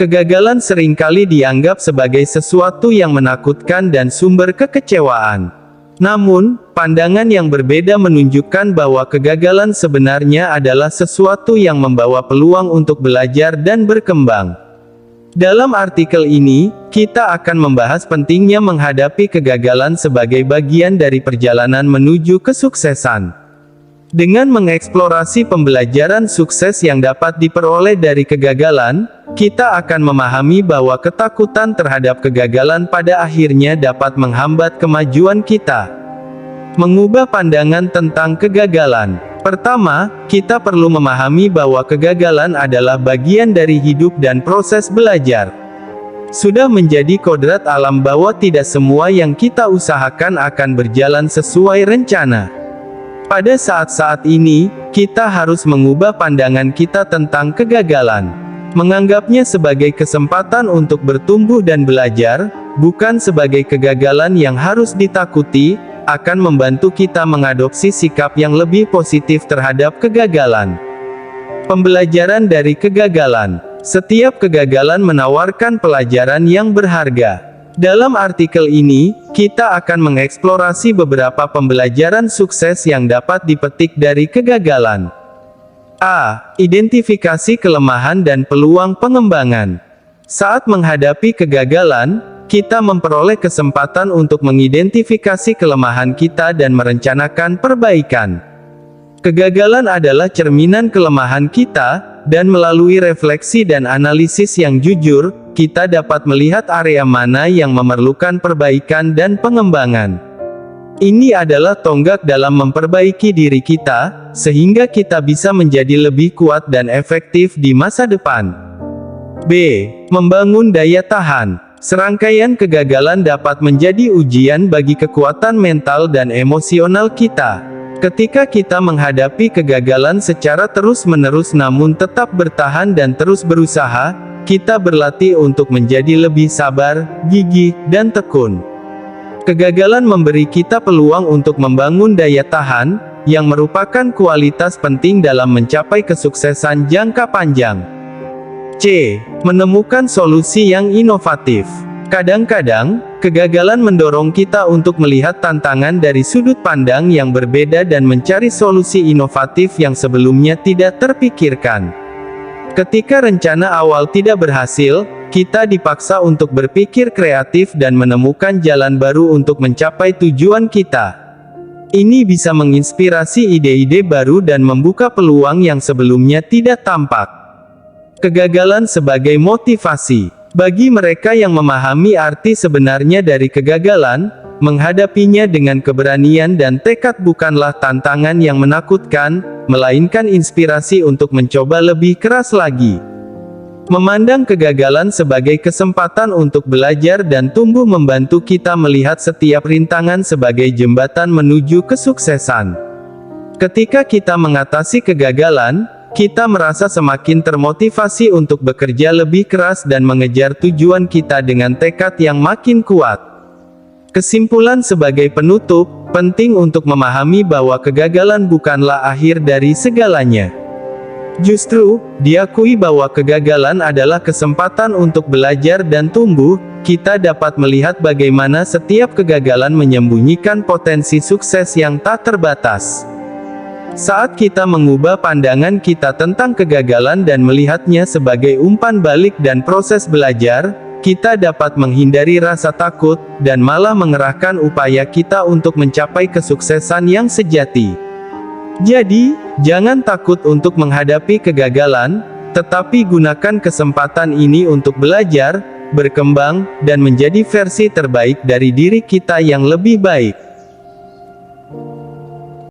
Kegagalan seringkali dianggap sebagai sesuatu yang menakutkan dan sumber kekecewaan. Namun, pandangan yang berbeda menunjukkan bahwa kegagalan sebenarnya adalah sesuatu yang membawa peluang untuk belajar dan berkembang. Dalam artikel ini, kita akan membahas pentingnya menghadapi kegagalan sebagai bagian dari perjalanan menuju kesuksesan. Dengan mengeksplorasi pembelajaran sukses yang dapat diperoleh dari kegagalan, kita akan memahami bahwa ketakutan terhadap kegagalan pada akhirnya dapat menghambat kemajuan kita. Mengubah pandangan tentang kegagalan. Pertama, kita perlu memahami bahwa kegagalan adalah bagian dari hidup dan proses belajar. Sudah menjadi kodrat alam bahwa tidak semua yang kita usahakan akan berjalan sesuai rencana. Pada saat-saat ini, kita harus mengubah pandangan kita tentang kegagalan. Menganggapnya sebagai kesempatan untuk bertumbuh dan belajar, bukan sebagai kegagalan yang harus ditakuti, akan membantu kita mengadopsi sikap yang lebih positif terhadap kegagalan. Pembelajaran dari kegagalan. Setiap kegagalan menawarkan pelajaran yang berharga. Dalam artikel ini, kita akan mengeksplorasi beberapa pembelajaran sukses yang dapat dipetik dari kegagalan. A. Identifikasi kelemahan dan peluang pengembangan. Saat menghadapi kegagalan, kita memperoleh kesempatan untuk mengidentifikasi kelemahan kita dan merencanakan perbaikan. Kegagalan adalah cerminan kelemahan kita, dan melalui refleksi dan analisis yang jujur, kita dapat melihat area mana yang memerlukan perbaikan dan pengembangan. Ini adalah tonggak dalam memperbaiki diri kita, sehingga kita bisa menjadi lebih kuat dan efektif di masa depan. B. Membangun daya tahan. Serangkaian kegagalan dapat menjadi ujian bagi kekuatan mental dan emosional kita. Ketika kita menghadapi kegagalan secara terus-menerus namun tetap bertahan dan terus berusaha, kita berlatih untuk menjadi lebih sabar, gigih, dan tekun. Kegagalan memberi kita peluang untuk membangun daya tahan, yang merupakan kualitas penting dalam mencapai kesuksesan jangka panjang. C. Menemukan solusi yang inovatif. Kadang-kadang, kegagalan mendorong kita untuk melihat tantangan dari sudut pandang yang berbeda dan mencari solusi inovatif yang sebelumnya tidak terpikirkan. Ketika rencana awal tidak berhasil, kita dipaksa untuk berpikir kreatif dan menemukan jalan baru untuk mencapai tujuan kita. Ini bisa menginspirasi ide-ide baru dan membuka peluang yang sebelumnya tidak tampak. Kegagalan sebagai motivasi. Bagi mereka yang memahami arti sebenarnya dari kegagalan, menghadapinya dengan keberanian dan tekad bukanlah tantangan yang menakutkan, melainkan inspirasi untuk mencoba lebih keras lagi. Memandang kegagalan sebagai kesempatan untuk belajar dan tumbuh membantu kita melihat setiap rintangan sebagai jembatan menuju kesuksesan. Ketika kita mengatasi kegagalan, kita merasa semakin termotivasi untuk bekerja lebih keras dan mengejar tujuan kita dengan tekad yang makin kuat. Kesimpulan sebagai penutup, penting untuk memahami bahwa kegagalan bukanlah akhir dari segalanya. Justru, diakui bahwa kegagalan adalah kesempatan untuk belajar dan tumbuh, kita dapat melihat bagaimana setiap kegagalan menyembunyikan potensi sukses yang tak terbatas. Saat kita mengubah pandangan kita tentang kegagalan dan melihatnya sebagai umpan balik dan proses belajar, kita dapat menghindari rasa takut, dan malah mengerahkan upaya kita untuk mencapai kesuksesan yang sejati. Jadi, jangan takut untuk menghadapi kegagalan, tetapi gunakan kesempatan ini untuk belajar, berkembang, dan menjadi versi terbaik dari diri kita yang lebih baik.